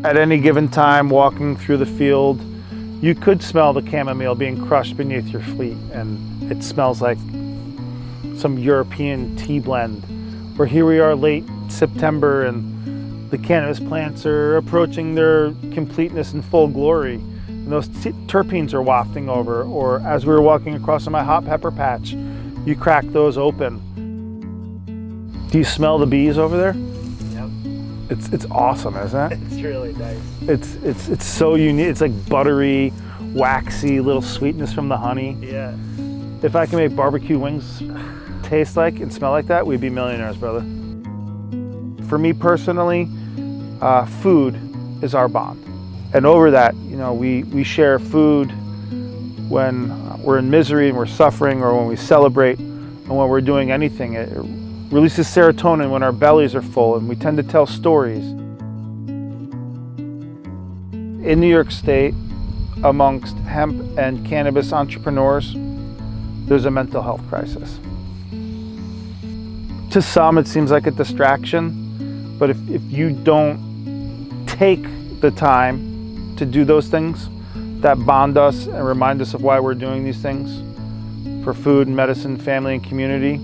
At any given time, walking through the field, you could smell the chamomile being crushed beneath your feet, and it smells like some European tea blend. Where here we are late September and the cannabis plants are approaching their completeness and full glory. And those terpenes are wafting over, or as we were walking across my hot pepper patch, you crack those open. Do you smell the bees over there? Yep. It's awesome, isn't it? It's really nice. It's so unique. It's like buttery, waxy, little sweetness from the honey. Yeah. If I can make barbecue wings taste like and smell like that, we'd be millionaires, brother. For me personally, food is our bond. And over that, we share food when we're in misery and we're suffering, or when we celebrate, and when we're doing anything. It releases serotonin when our bellies are full, and we tend to tell stories. In New York State, amongst hemp and cannabis entrepreneurs, there's a mental health crisis. To some, it seems like a distraction, but if you don't take the time to do those things that bond us and remind us of why we're doing these things, for food, medicine, family, and community,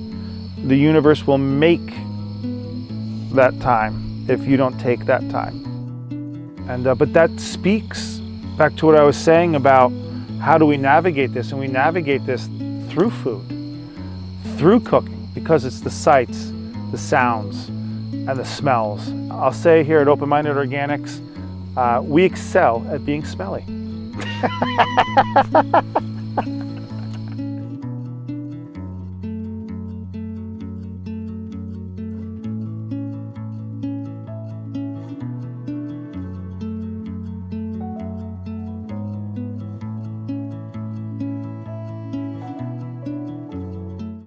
the universe will make that time if you don't take that time. And but that speaks back to what I was saying about how do we navigate this, and we navigate this through food, through cooking, because it's the sights, the sounds, and the smells. I'll say here at Open Minded Organics, we excel at being smelly.